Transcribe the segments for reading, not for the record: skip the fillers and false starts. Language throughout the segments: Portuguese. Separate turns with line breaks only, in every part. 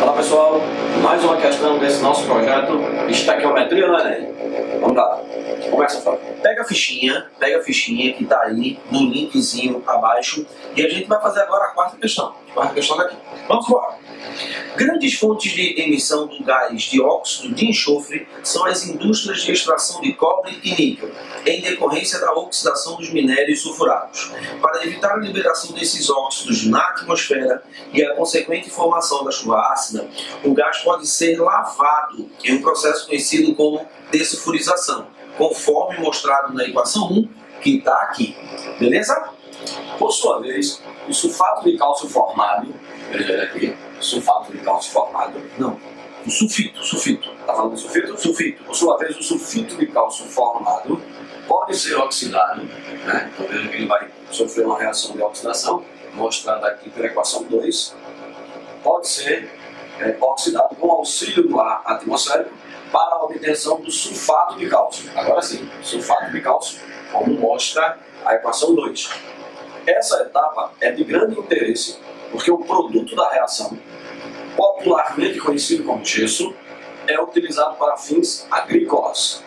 Olá pessoal, mais uma questão desse nosso projeto Estequiometria no Enem. Vamos lá, começa, Fábio.
Pega a fichinha que está aí no linkzinho abaixo e a gente vai fazer agora a quarta questão daqui. Vamos embora. Grandes fontes de emissão do gás dióxido de enxofre são as indústrias de extração de cobre e níquel, em decorrência da oxidação dos minérios sulfurados. Para evitar a liberação desses óxidos na atmosfera e a consequente formação da chuva ácida, o gás pode ser lavado em um processo conhecido como dessulfurização, conforme mostrado na equação 1, que está aqui. Beleza?
Por sua vez, o sulfato de cálcio formado, veja aqui, sulfato de cálcio formado,
não, o sulfito.
Está falando do sulfito?
Sulfito.
Por sua vez, o sulfito de cálcio formado pode ser oxidado, né? Então veja que ele vai sofrer uma reação de oxidação, mostrada aqui pela equação 2, pode ser oxidado com auxílio do ar atmosférico para a obtenção do sulfato de cálcio. Agora sim, sulfato de cálcio, como mostra a equação 2. Essa etapa é de grande interesse porque o produto da reação, popularmente conhecido como gesso, é utilizado para fins agrícolas.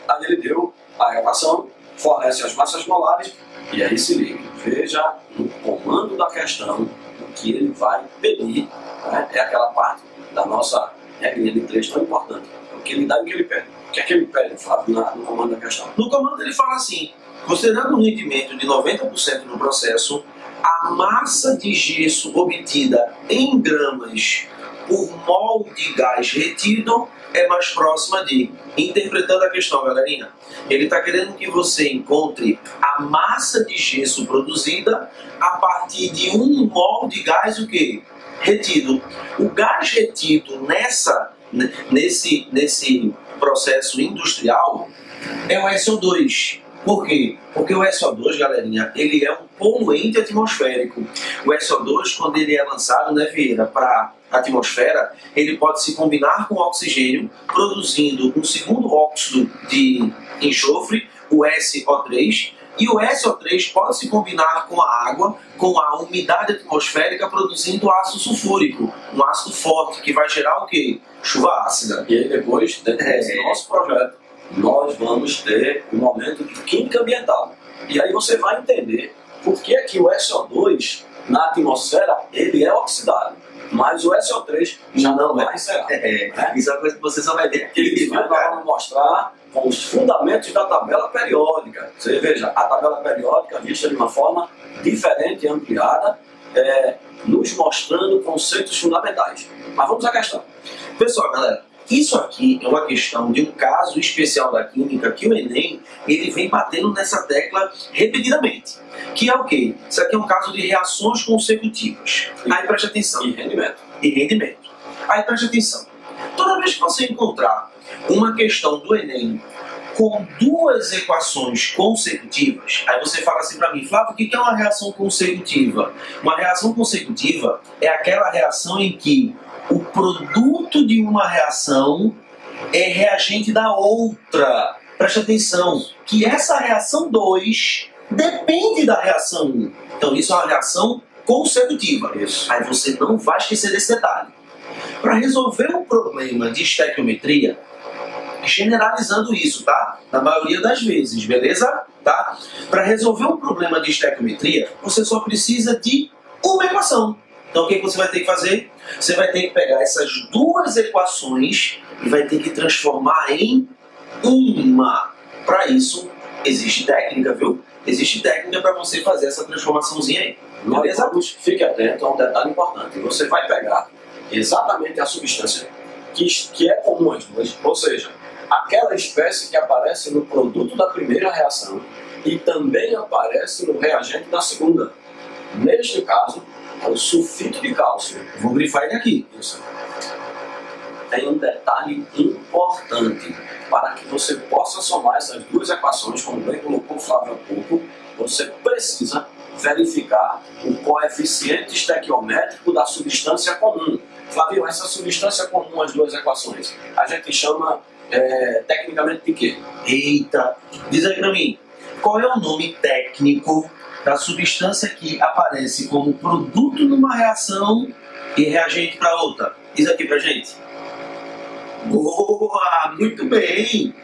Aí ele deu a equação, fornece as massas molares e aí se liga. Veja no comando da questão o que ele vai pedir, né? É aquela parte da nossa regrinha de 3 tão importante. O que ele dá e o que ele pede. O que é que ele pede, Flávio, no comando da questão?
No comando ele fala assim: considerando um rendimento de 90% no processo, a massa de gesso obtida em gramas por mol de gás retido é mais próxima de... Interpretando a questão, galerinha, ele está querendo que você encontre a massa de gesso produzida a partir de 1 mol de gás o quê? Retido. O gás retido nesse processo industrial é o SO2. Por quê? Porque o SO2, galerinha, ele é um poluente atmosférico. O SO2, quando ele é lançado, né, Vieira, para a atmosfera, ele pode se combinar com o oxigênio, produzindo um segundo óxido de enxofre, o SO3, e o SO3 pode se combinar com a água, com a umidade atmosférica, produzindo ácido sulfúrico, um ácido forte, que vai gerar o quê? Chuva ácida.
E aí depois, dentro desse nosso projeto, nós vamos ter um momento de química ambiental. E aí você vai entender por que que o SO2 na atmosfera ele é oxidado, mas o SO3 já não vai ser.
Isso é uma coisa que você só vai ver aqui.
Isso nós vamos mostrar com os fundamentos da tabela periódica. Você veja, a tabela periódica vista de uma forma diferente e ampliada, nos mostrando conceitos fundamentais. Mas vamos à questão.
Pessoal, galera, isso aqui é uma questão de um caso especial da química que o Enem ele vem batendo nessa tecla repetidamente. Que é o quê? Isso aqui é um caso de reações consecutivas. Aí preste atenção.
E rendimento.
Aí preste atenção. Toda vez que você encontrar uma questão do Enem com 2 equações consecutivas, aí você fala assim para mim: Flávio, o que é uma reação consecutiva? Uma reação consecutiva é aquela reação em que o produto de uma reação é reagente da outra. Preste atenção, que essa reação 2 depende da reação 1. Então isso é uma reação consecutiva.
Isso.
Aí você não vai esquecer desse detalhe. Para resolver um problema de estequiometria, generalizando isso, tá? Na maioria das vezes, beleza? Tá? Para resolver um problema de estequiometria, você só precisa de uma equação. Então o que você vai ter que fazer? Você vai ter que pegar essas 2 equações e vai ter que transformar em uma. Para isso, existe técnica, viu? Existe técnica para você fazer essa transformaçãozinha aí. Beleza?
Fique atento a um detalhe importante. Você vai pegar exatamente a substância que é comum às duas, ou seja, aquela espécie que aparece no produto da primeira reação e também aparece no reagente da segunda. Neste caso, é o sulfito de cálcio.
Vou grifar ele aqui.
Isso. Tem um detalhe importante. Para que você possa somar essas 2 equações, como bem colocou o Flávio há pouco, você precisa verificar o coeficiente estequiométrico da substância comum. Flávio, essa substância comum às 2 equações, a gente chama tecnicamente de quê?
Eita, diz aí pra mim, qual é o nome técnico da substância que aparece como produto numa reação e reagente para outra. Diz aqui pra gente. Boa! Muito bem!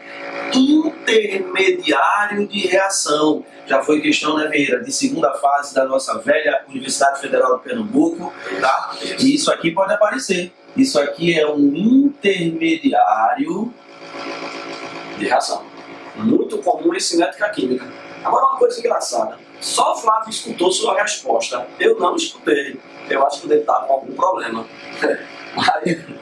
Intermediário de reação. Já foi questão, né, Vieira, de segunda fase da nossa velha Universidade Federal de Pernambuco, tá? E isso aqui pode aparecer. Isso aqui é um intermediário
de reação. Muito comum em cinética química. Agora, uma coisa engraçada. Só o Flávio escutou sua resposta. Eu não escutei. Eu acho que ele estava com algum problema.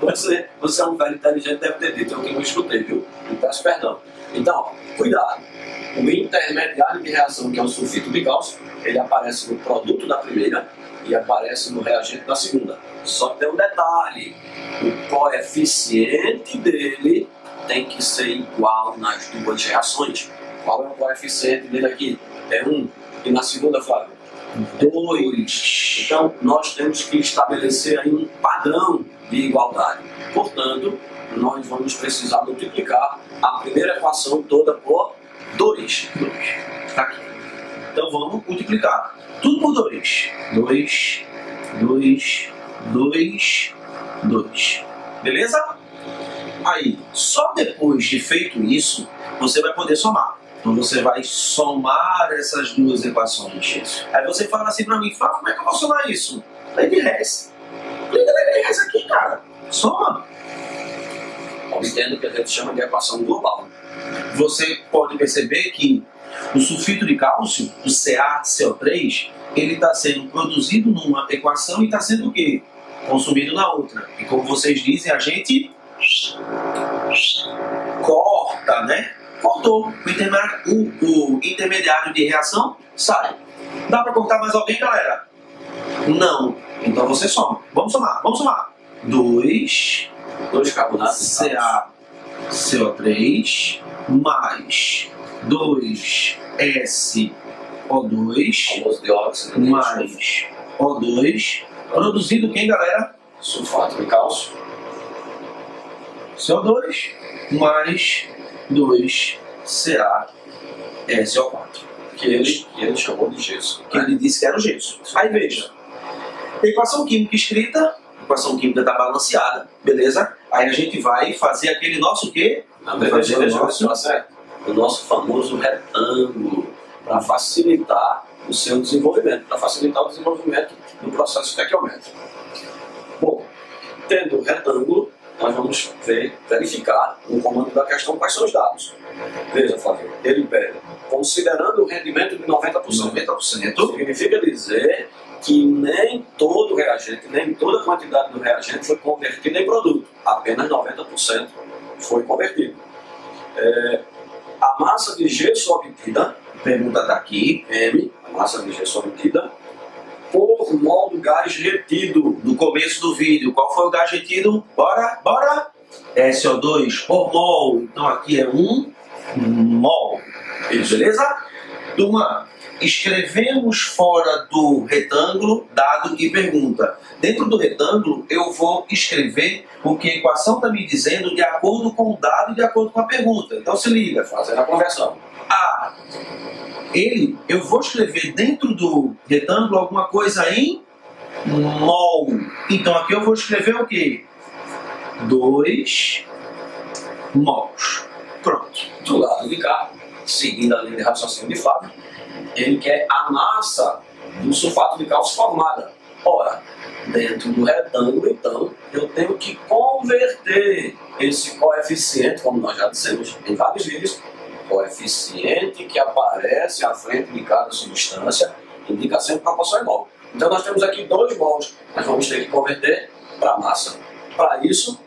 Mas você é um velho inteligente, deve ter dito. Eu que não escutei, viu? Eu peço perdão. Então, cuidado. O intermediário de reação, que é o sulfito de cálcio, ele aparece no produto da primeira e aparece no reagente da segunda. Só que tem um detalhe. O coeficiente dele tem que ser igual nas duas reações. Qual é o coeficiente dele aqui? É 1. E na segunda, Flávio? 2. Então, nós temos que estabelecer aí um padrão de igualdade. Portanto, nós vamos precisar multiplicar a primeira equação toda por 2.
Tá aqui. Então, vamos multiplicar. Tudo por 2. 2, 2, 2, 2. Beleza? Aí, só depois de feito isso, você vai poder somar. Então você vai somar essas duas equações. Aí você fala assim pra mim, Fábio, como é que eu vou somar isso? Lei de Hess. Lei de Hess aqui, cara. Soma.
Obtendo o que a gente chama de equação global.
Você pode perceber que o sulfito de cálcio, o CaCO3, ele está sendo produzido numa equação e está sendo o quê? Consumido na outra. E como vocês dizem, a gente corta, né? Cortou. O intermediário de reação sai. Dá para cortar mais alguém, galera? Não. Então você soma. Vamos somar. 2
carbonatos
CaCO3 mais 2 SO2 mais O2 produzido quem, galera?
Sulfato de cálcio.
CO2 mais 2 CaSO4.
Que ele chamou de gesso.
Que ele disse que era o gesso. Aí veja, equação química escrita, equação química está balanceada, beleza? Aí a gente vai fazer aquele nosso quê?
O nosso famoso retângulo, para facilitar o seu desenvolvimento, para facilitar o desenvolvimento do processo estequiométrico. Bom, tendo o retângulo, nós vamos verificar no comando da questão quais são os dados. Veja, Flávio, ele pede, considerando o rendimento de 90%. Significa dizer que nem todo reagente, nem toda a quantidade do reagente foi convertida em produto. Apenas 90% foi convertido. A massa de gesso obtida,
Pergunta está aqui,
M, a massa de gesso obtida, por mol do gás retido.
no começo do vídeo. Qual foi o gás retido? Bora! SO2 por mol. Então aqui é 1 mol. Beleza? Turma, escrevemos fora do retângulo dado e pergunta. Dentro do retângulo eu vou escrever o que a equação está me dizendo de acordo com o dado e de acordo com a pergunta. Então se liga.
Fazendo a conversão.
Eu vou escrever dentro do retângulo alguma coisa em mol. Então aqui eu vou escrever o quê? 2 mols. Pronto.
Do lado de cá, seguindo a linha de raciocínio de Fábio, ele quer a massa do sulfato de cálcio formada. Ora, dentro do retângulo, então, eu tenho que converter esse coeficiente, como nós já dissemos em vários vídeos, coeficiente que aparece à frente de cada substância, indica sempre proporção em mol. Então nós temos aqui 2 mols, nós vamos ter que converter para massa. Para isso,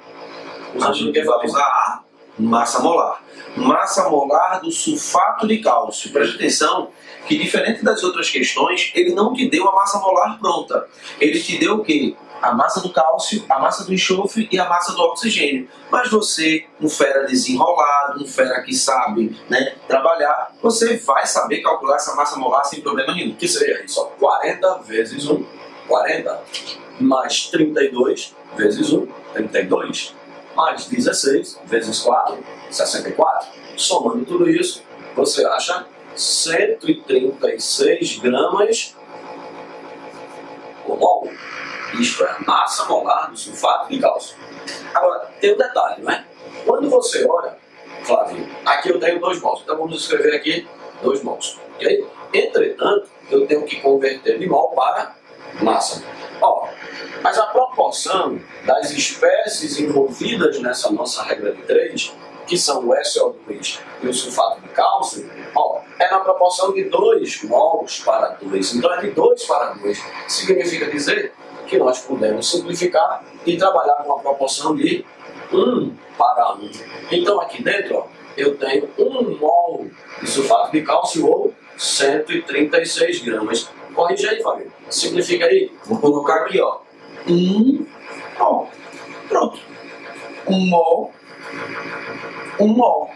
a gente vai usar a massa molar. Massa molar do sulfato de cálcio. Preste atenção que, diferente das outras questões, ele não te deu a massa molar pronta. Ele te deu o quê? A massa do cálcio, a massa do enxofre e a massa do oxigênio. Mas você, um fera desenrolado, um fera que sabe, né, trabalhar, você vai saber calcular essa massa molar sem problema nenhum.
Que seria isso? 40 vezes 1, 40, mais 32 vezes 1, 32, mais 16 vezes 4, 64. Somando tudo isso, você acha 136 gramas por mol. isto é, a massa molar do sulfato de cálcio. Agora, tem um detalhe, não é? Quando você olha, Flávio, aqui eu tenho 2 mols, então vamos escrever aqui 2 mols, ok? Entretanto, eu tenho que converter de mol para massa. Ó, mas a proporção das espécies envolvidas nessa nossa regra de 3, que são o SO2 e o sulfato de cálcio, ó, é na proporção de 2 mols para 2. Então é de 2 para 2. Significa dizer que nós podemos simplificar e trabalhar com uma proporção de 1 para 1. Então aqui dentro, ó, eu tenho 1 mol de sulfato de cálcio ou 136 gramas. Corrige aí, Fábio. Significa aí?
Vou colocar aqui, ó. 1 mol. Pronto. 1 mol. 1 mol.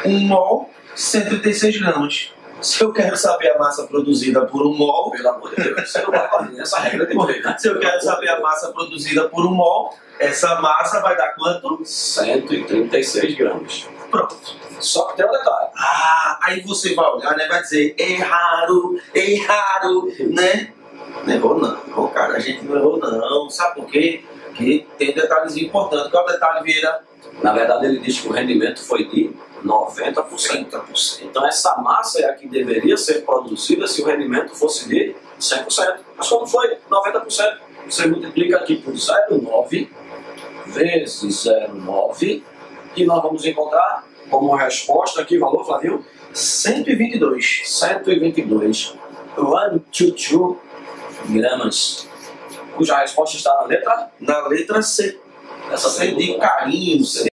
1 mol, 136 gramas. Se eu quero saber a massa produzida por 1 mol...
Pelo amor de Deus, você não vai fazer essa regra de 3, né?
Se eu quero saber a massa produzida por 1 mol, essa massa vai dar quanto?
136 gramas.
Pronto.
Só que tem um detalhe.
Ah, aí você vai olhar, né? Vai dizer, errado, né? Não errou não, cara, a gente não errou não. Sabe por quê? Porque tem um detalhezinho importante. Qual é o detalhe, Vieira?
Na verdade, ele diz que o rendimento foi de 90%. Então, essa massa é a que deveria ser produzida se o rendimento fosse de 100%. Mas como foi 90%? Você multiplica aqui por 0,9 vezes 0,9 e nós vamos encontrar como resposta aqui, valor, Flavio?
122.
122. 122 gramas. Cuja resposta está na letra?
Na letra C.
Essa
C de carinho, C